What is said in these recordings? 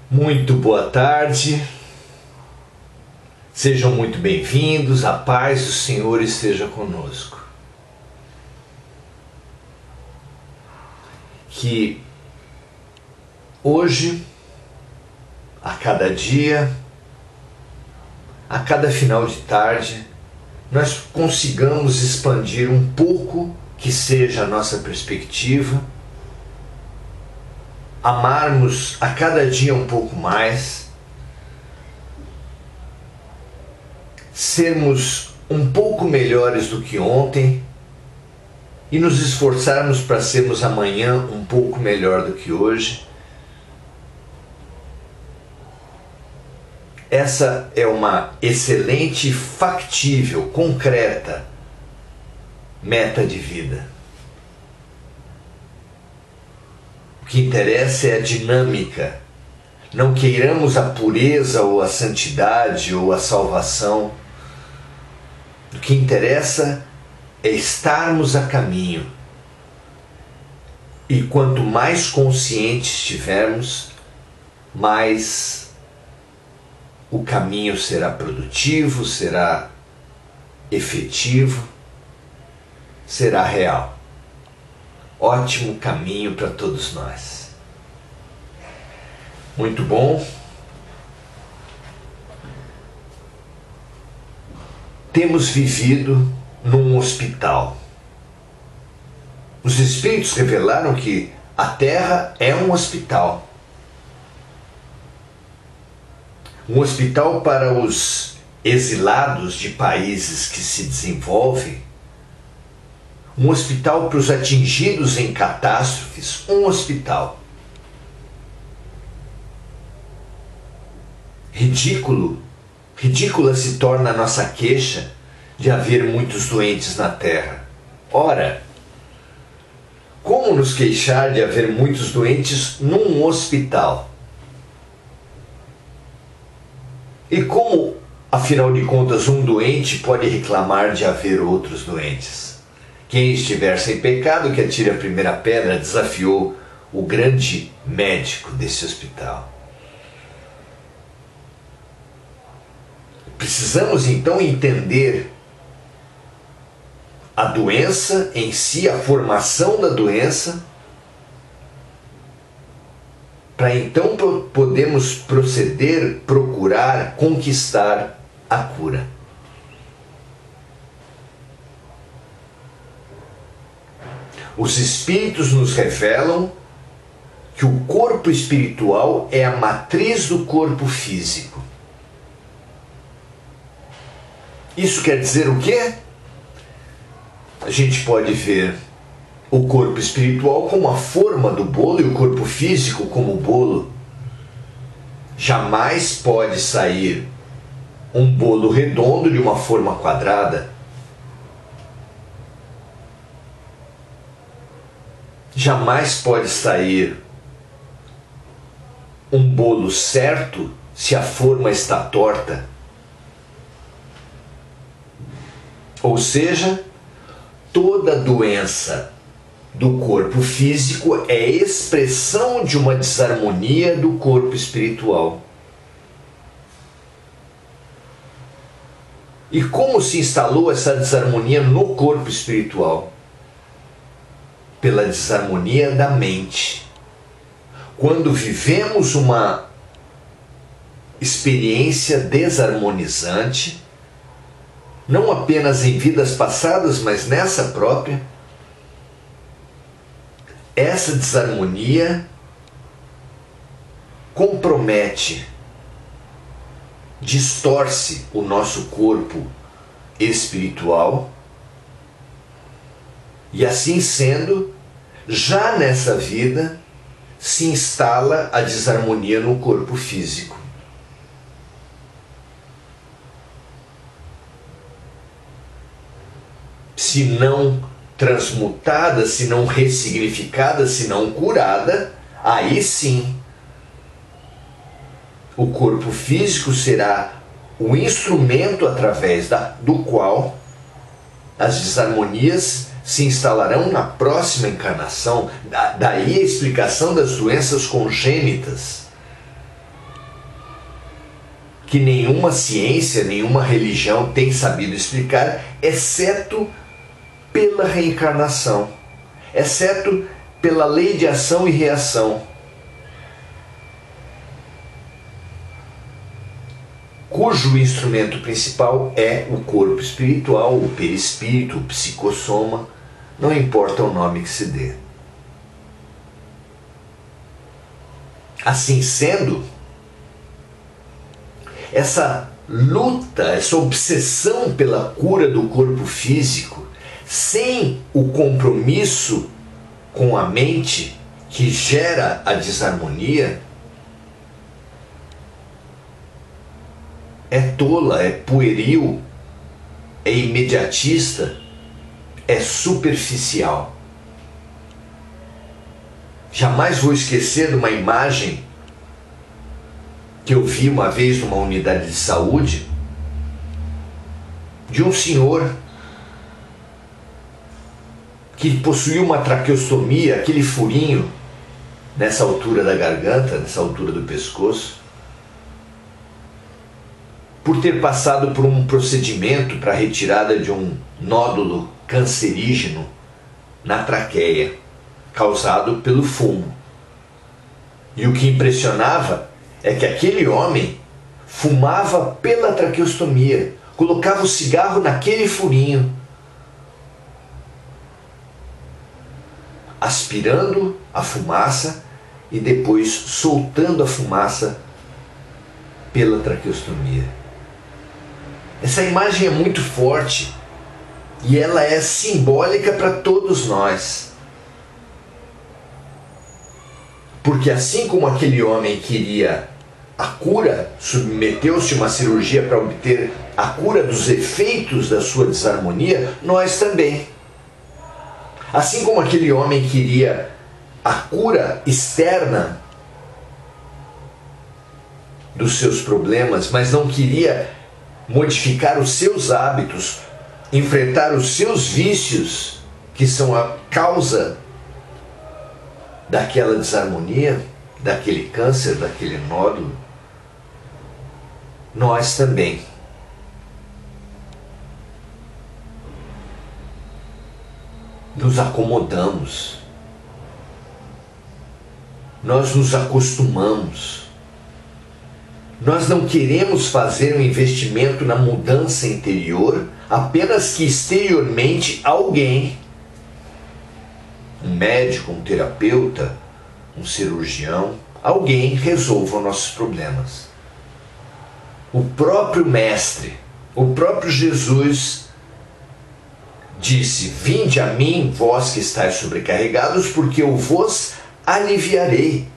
Muito boa tarde, sejam muito bem-vindos, a paz do Senhor esteja conosco. Que hoje, a cada dia, a cada final de tarde, nós consigamos expandir um pouco que seja a nossa perspectiva, amarmos a cada dia um pouco mais, sermos um pouco melhores do que ontem e nos esforçarmos para sermos amanhã um pouco melhor do que hoje. Essa é uma excelente, factível, concreta meta de vida. O que interessa é a dinâmica. Não queiramos a pureza ou a santidade ou a salvação. O que interessa é estarmos a caminho. E quanto mais conscientes estivermos, mais o caminho será produtivo, será efetivo, será real. Ótimo caminho para todos nós. Muito bom. Temos vivido num hospital. Os Espíritos revelaram que a Terra é um hospital. Um hospital para os exilados de países que se desenvolvem. Um hospital para os atingidos em catástrofes, um hospital. Ridícula se torna a nossa queixa de haver muitos doentes na Terra. Ora, como nos queixar de haver muitos doentes num hospital? E como, afinal de contas, um doente pode reclamar de haver outros doentes? Quem estiver sem pecado, que atire a primeira pedra, desafiou o grande médico desse hospital. Precisamos então entender a doença em si, a formação da doença, para então podermos proceder, procurar, conquistar a cura. Os Espíritos nos revelam que o corpo espiritual é a matriz do corpo físico. Isso quer dizer o quê? A gente pode ver o corpo espiritual como a forma do bolo e o corpo físico como o bolo. Jamais pode sair um bolo redondo de uma forma quadrada. Jamais pode sair um bolo certo se a forma está torta. Ou seja, toda doença do corpo físico é expressão de uma desarmonia do corpo espiritual. E como se instalou essa desarmonia no corpo espiritual? Pela desarmonia da mente. Quando vivemos uma experiência desarmonizante, não apenas em vidas passadas, mas nessa própria, essa desarmonia compromete, distorce o nosso corpo espiritual e, assim sendo, já nessa vida se instala a desarmonia no corpo físico. Se não transmutada, se não ressignificada, se não curada, aí sim o corpo físico será o instrumento através do qual as desarmonias se instalarão na próxima encarnação. Daí a explicação das doenças congênitas. que nenhuma ciência, nenhuma religião tem sabido explicar, exceto pela reencarnação, exceto pela lei de ação e reação, cujo instrumento principal é o corpo espiritual, o perispírito, o psicossoma, não importa o nome que se dê. Assim sendo, essa luta, essa obsessão pela cura do corpo físico, sem o compromisso com a mente que gera a desarmonia, é tola, é pueril, é imediatista, é superficial. Jamais vou esquecer de uma imagem que eu vi uma vez numa unidade de saúde de um senhor que possuía uma traqueostomia, aquele furinho nessa altura da garganta, nessa altura do pescoço, por ter passado por um procedimento para a retirada de um nódulo cancerígeno na traqueia, causado pelo fumo. E o que impressionava é que aquele homem fumava pela traqueostomia, colocava o cigarro naquele furinho, aspirando a fumaça e depois soltando a fumaça pela traqueostomia. Essa imagem é muito forte e ela é simbólica para todos nós. Porque assim como aquele homem queria a cura, submeteu-se a uma cirurgia para obter a cura dos efeitos da sua desarmonia, nós também. Assim como aquele homem queria a cura externa dos seus problemas, mas não queria modificar os seus hábitos, enfrentar os seus vícios, que são a causa daquela desarmonia, daquele câncer, daquele nódulo, nós também. Nos acomodamos, nós nos acostumamos, nós não queremos fazer um investimento na mudança interior, apenas que exteriormente alguém, um médico, um terapeuta, um cirurgião, alguém resolva nossos problemas. O próprio Mestre, o próprio Jesus disse: vinde a mim, vós que estáis sobrecarregados, porque eu vos aliviarei.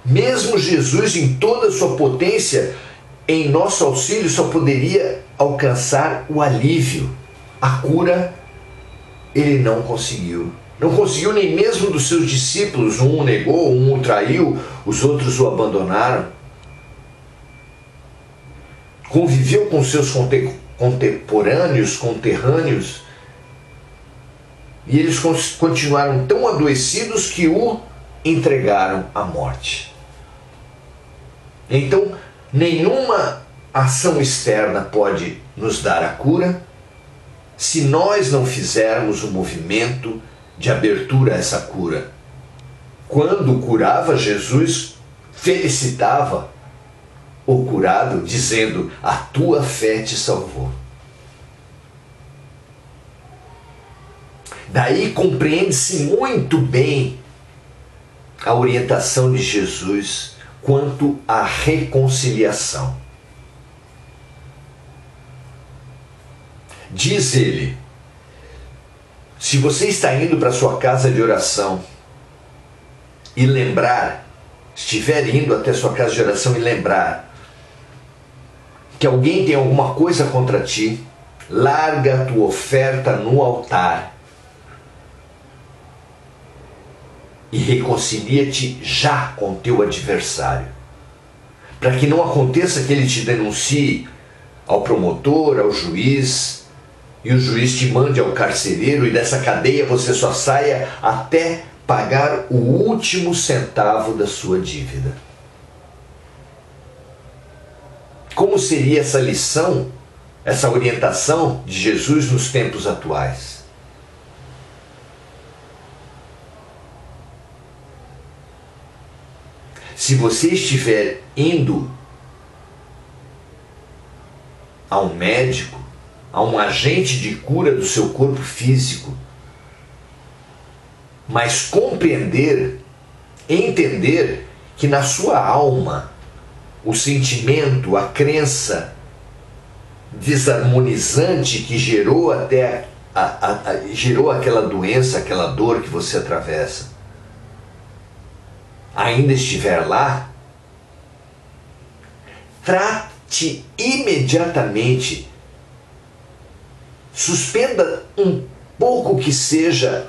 Mesmo Jesus, em toda a sua potência, em nosso auxílio, só poderia alcançar o alívio. A cura, ele não conseguiu. Não conseguiu nem mesmo dos seus discípulos. Um o negou, um o traiu, os outros o abandonaram. Conviveu com seus contemporâneos, conterrâneos, e eles continuaram tão adoecidos que o entregaram à morte. Então, nenhuma ação externa pode nos dar a cura se nós não fizermos o movimento de abertura a essa cura. Quando curava, Jesus felicitava o curado, dizendo: a tua fé te salvou. Daí compreende-se muito bem a orientação de Jesus quanto à reconciliação. Diz ele: se você está indo para sua casa de oração e lembrar, estiver indo até sua casa de oração e lembrar que alguém tem alguma coisa contra ti, larga a tua oferta no altar e reconcilia-te já com teu adversário, para que não aconteça que ele te denuncie ao promotor, ao juiz, e o juiz te mande ao carcereiro, e dessa cadeia você só saia até pagar o último centavo da sua dívida. como seria essa lição, essa orientação de Jesus nos tempos atuais. Se você estiver indo a um médico, a um agente de cura do seu corpo físico, mas compreender, entender que na sua alma, o sentimento, a crença desarmonizante que gerou até gerou aquela doença, aquela dor que você atravessa, ainda estiver lá, trate imediatamente, suspenda um pouco que seja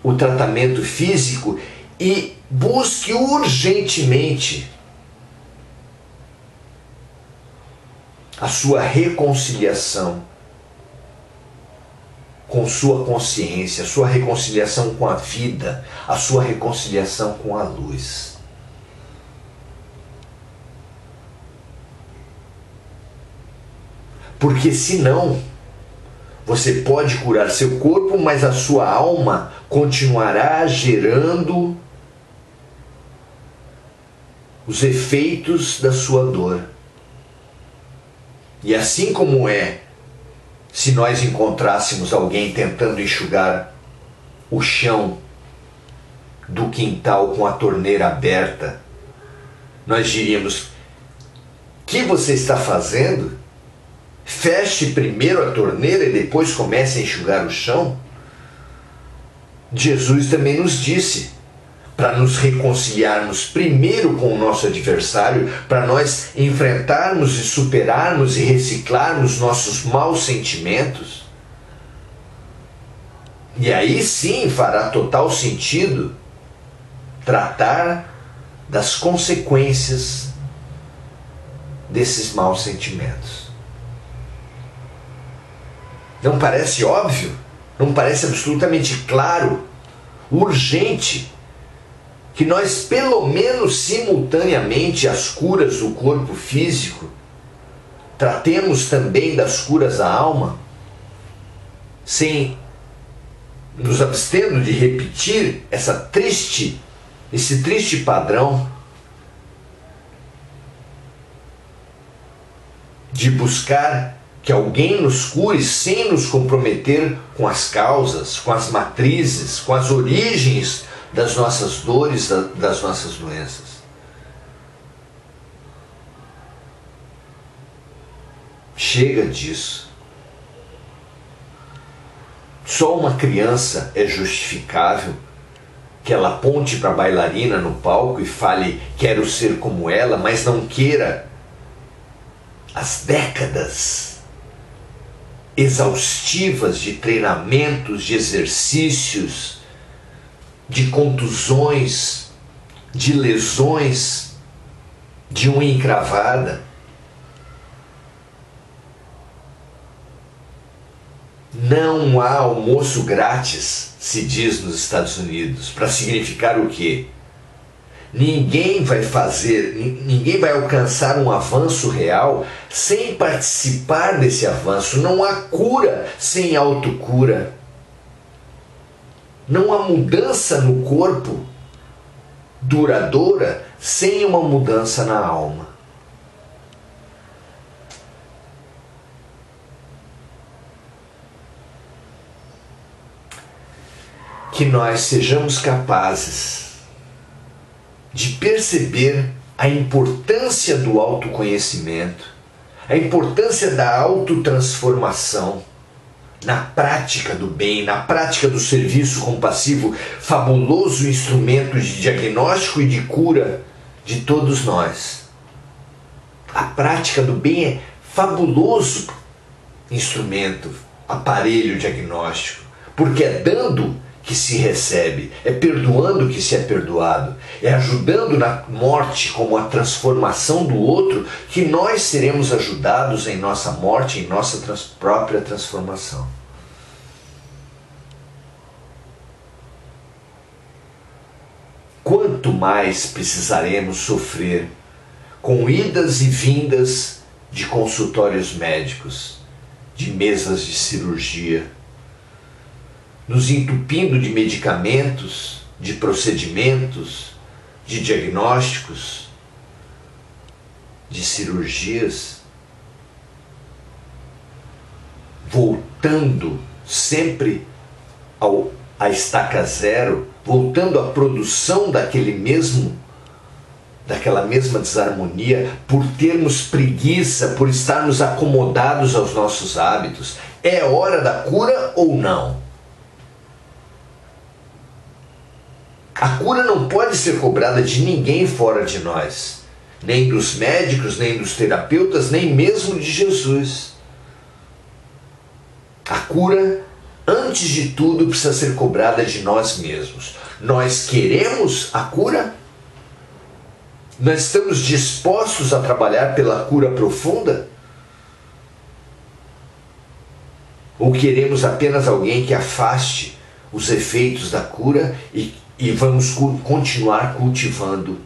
o tratamento físico e busque urgentemente a sua reconciliação com sua consciência, a sua reconciliação com a vida, a sua reconciliação com a luz. Porque senão, você pode curar seu corpo, mas a sua alma continuará gerando os efeitos da sua dor. E assim como é, se nós encontrássemos alguém tentando enxugar o chão do quintal com a torneira aberta, nós diríamos: o que você está fazendo? Feche primeiro a torneira e depois comece a enxugar o chão. Jesus também nos disse para nos reconciliarmos primeiro com o nosso adversário, para nós enfrentarmos e superarmos e reciclarmos nossos maus sentimentos. E aí sim fará total sentido tratar das consequências desses maus sentimentos. Não parece óbvio? Não parece absolutamente claro, urgente, que nós, pelo menos simultaneamente, as curas do corpo físico, tratemos também das curas da alma, sem nos abstendo de repetir esse triste padrão de buscar que alguém nos cure sem nos comprometer com as causas, com as matrizes, com as origens das nossas dores, das nossas doenças. Chega disso. Só uma criança é justificável que ela aponte para a bailarina no palco e fale: quero ser como ela, mas não queira as décadas exaustivas de treinamentos, de exercícios, de contusões, de lesões, de unha encravada. Não há almoço grátis, se diz nos Estados Unidos, para significar o quê? Ninguém vai alcançar um avanço real sem participar desse avanço. Não há cura sem autocura. Não há mudança no corpo duradoura sem uma mudança na alma. Que nós sejamos capazes de perceber a importância do autoconhecimento, a importância da autotransformação na prática do bem, na prática do serviço compassivo, fabuloso instrumento de diagnóstico e de cura de todos nós. A prática do bem é fabuloso instrumento, aparelho diagnóstico, porque é dando que se recebe, é perdoando que se é perdoado, é ajudando na morte como a transformação do outro que nós seremos ajudados em nossa morte, em nossa própria transformação. Quanto mais precisaremos sofrer com idas e vindas de consultórios médicos, de mesas de cirurgia, nos entupindo de medicamentos, de procedimentos, de diagnósticos, de cirurgias, voltando sempre à estaca zero, voltando à produção daquela mesma desarmonia, por termos preguiça, por estarmos acomodados aos nossos hábitos. É hora da cura ou não? A cura não pode ser cobrada de ninguém fora de nós, nem dos médicos, nem dos terapeutas, nem mesmo de Jesus. A cura, antes de tudo, precisa ser cobrada de nós mesmos. Nós queremos a cura? Nós estamos dispostos a trabalhar pela cura profunda? Ou queremos apenas alguém que afaste os efeitos da cura e vamos continuar cultivando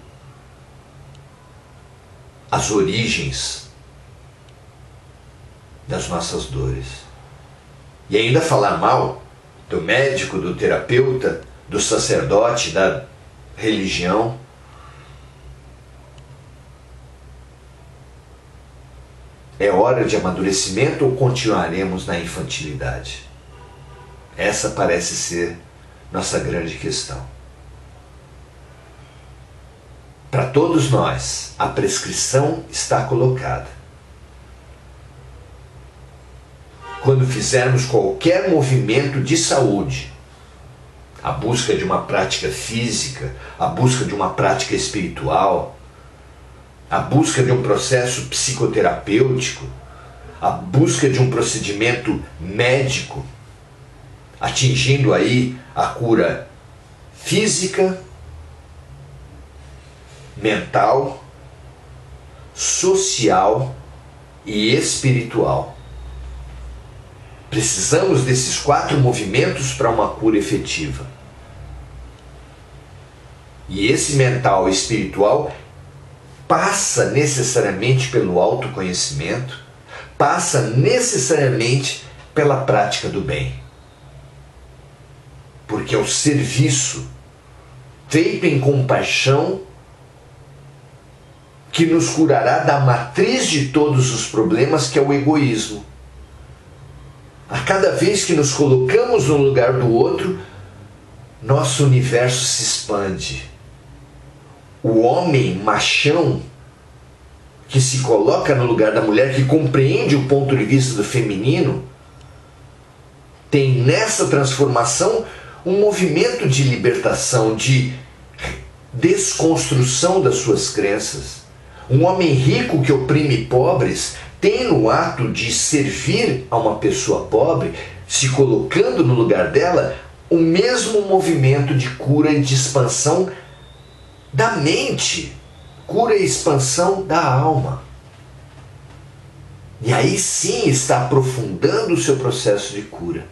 as origens das nossas dores? E ainda falar mal do médico, do terapeuta, do sacerdote, da religião. É hora de amadurecimento ou continuaremos na infantilidade? Essa parece ser nossa grande questão. Para todos nós, a prescrição está colocada. Quando fizermos qualquer movimento de saúde, a busca de uma prática física, a busca de uma prática espiritual, a busca de um processo psicoterapêutico, a busca de um procedimento médico, atingindo aí a cura física, mental, social e espiritual. Precisamos desses 4 movimentos para uma cura efetiva. E esse mental e espiritual passa necessariamente pelo autoconhecimento, passa necessariamente pela prática do bem. Porque é o serviço feito em compaixão que nos curará da matriz de todos os problemas, que é o egoísmo. A cada vez que nos colocamos no lugar do outro, nosso universo se expande. O homem machão que se coloca no lugar da mulher, que compreende o ponto de vista do feminino, tem nessa transformação um movimento de libertação, de desconstrução das suas crenças. Um homem rico que oprime pobres tem no ato de servir a uma pessoa pobre, se colocando no lugar dela, o mesmo movimento de cura e de expansão da mente, cura e expansão da alma. E aí sim está aprofundando o seu processo de cura.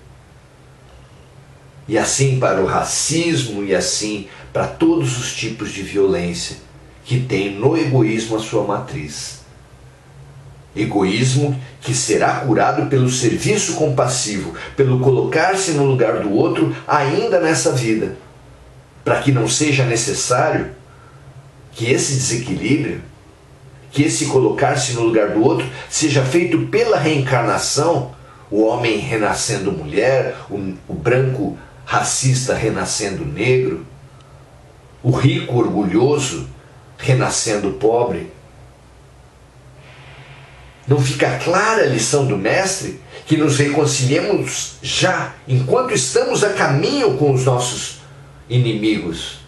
E assim para o racismo, e assim para todos os tipos de violência que tem no egoísmo a sua matriz. Egoísmo que será curado pelo serviço compassivo, pelo colocar-se no lugar do outro ainda nessa vida, para que não seja necessário que esse desequilíbrio, que esse colocar-se no lugar do outro seja feito pela reencarnação, o homem renascendo mulher, o branco racista renascendo negro, o rico orgulhoso renascendo pobre. Não fica clara a lição do Mestre que nos reconciliemos já, enquanto estamos a caminho com os nossos inimigos?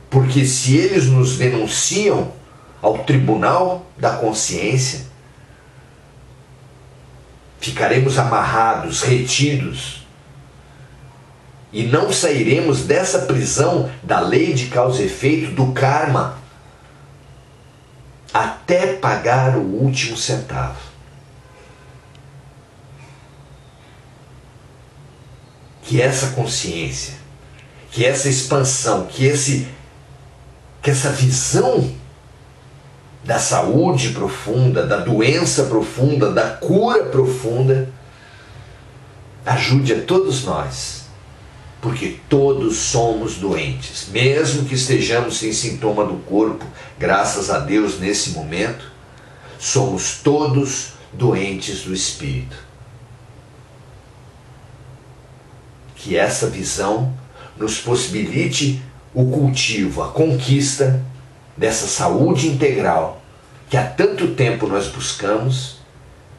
Porque se eles nos denunciam ao tribunal da consciência, ficaremos amarrados, retidos, e não sairemos dessa prisão da lei de causa e efeito, do karma, até pagar o último centavo. Que essa consciência, que essa expansão, que essa visão da saúde profunda, da doença profunda, da cura profunda, ajude a todos nós, porque todos somos doentes, mesmo que estejamos sem sintoma do corpo, graças a Deus nesse momento, somos todos doentes do espírito. Que essa visão nos possibilite o cultivo, a conquista dessa saúde integral que há tanto tempo nós buscamos,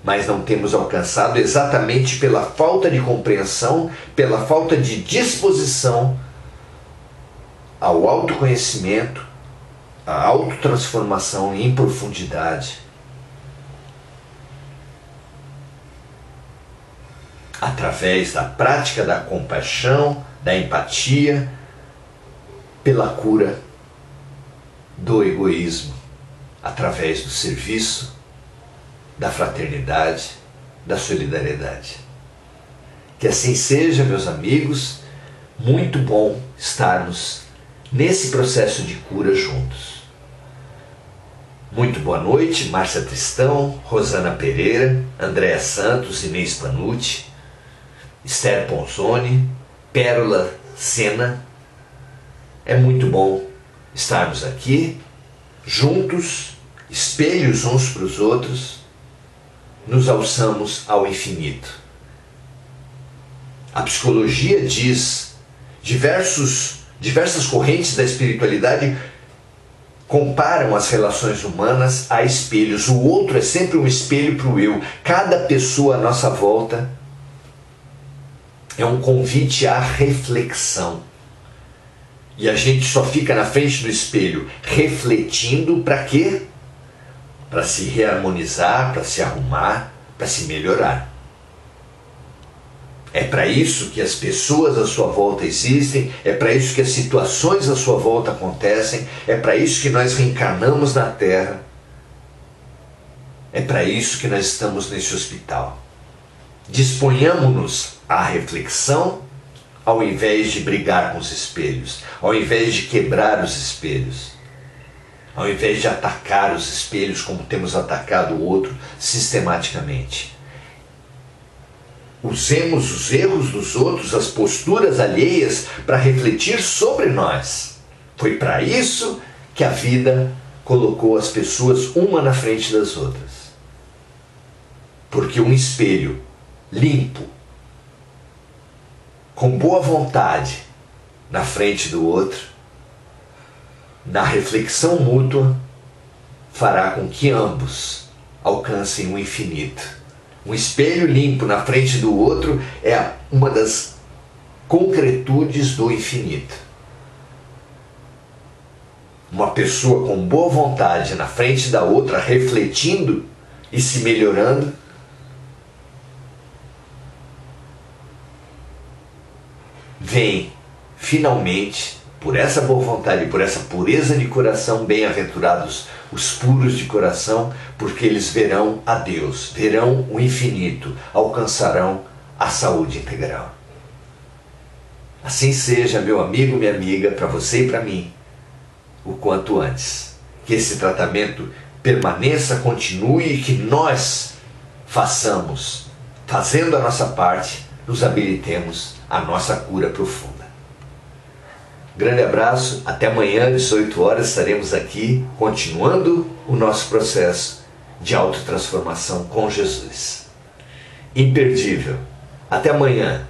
mas não temos alcançado exatamente pela falta de compreensão, pela falta de disposição ao autoconhecimento, à autotransformação em profundidade, através da prática da compaixão, da empatia, pela cura do egoísmo, através do serviço, da fraternidade, da solidariedade. Que assim seja, meus amigos, muito bom estarmos nesse processo de cura juntos. Muito boa noite, Márcia Tristão, Rosana Pereira, Andréa Santos, Inês Panucci, Esther Ponzoni, Pérola Sena. É muito bom estarmos aqui, juntos, espelhos uns para os outros, nos alçamos ao infinito. A psicologia diz, diversas correntes da espiritualidade comparam as relações humanas a espelhos. O outro é sempre um espelho para o eu. Cada pessoa à nossa volta é um convite à reflexão. E a gente só fica na frente do espelho refletindo para quê? Para se reharmonizar, para se arrumar, para se melhorar. É para isso que as pessoas à sua volta existem, é para isso que as situações à sua volta acontecem, é para isso que nós reencarnamos na Terra, é para isso que nós estamos nesse hospital. Disponhamos à reflexão ao invés de brigar com os espelhos, ao invés de quebrar os espelhos, ao invés de atacar os espelhos como temos atacado o outro sistematicamente. Usemos os erros dos outros, as posturas alheias, para refletir sobre nós. Foi para isso que a vida colocou as pessoas uma na frente das outras. Porque um espelho limpo, com boa vontade, na frente do outro, na reflexão mútua, fará com que ambos alcancem o infinito. Um espelho limpo na frente do outro é uma das concretudes do infinito. Uma pessoa com boa vontade na frente da outra, refletindo e se melhorando, vem finalmente, por essa boa vontade e por essa pureza de coração, bem-aventurados os puros de coração, porque eles verão a Deus, verão o infinito, alcançarão a saúde integral. Assim seja, meu amigo, minha amiga, para você e para mim, o quanto antes. Que esse tratamento permaneça, continue e que nós façamos, fazendo a nossa parte, nos habilitemos à nossa cura profunda. Grande abraço, até amanhã, 18 horas, estaremos aqui continuando o nosso processo de autotransformação com Jesus. Imperdível. Até amanhã.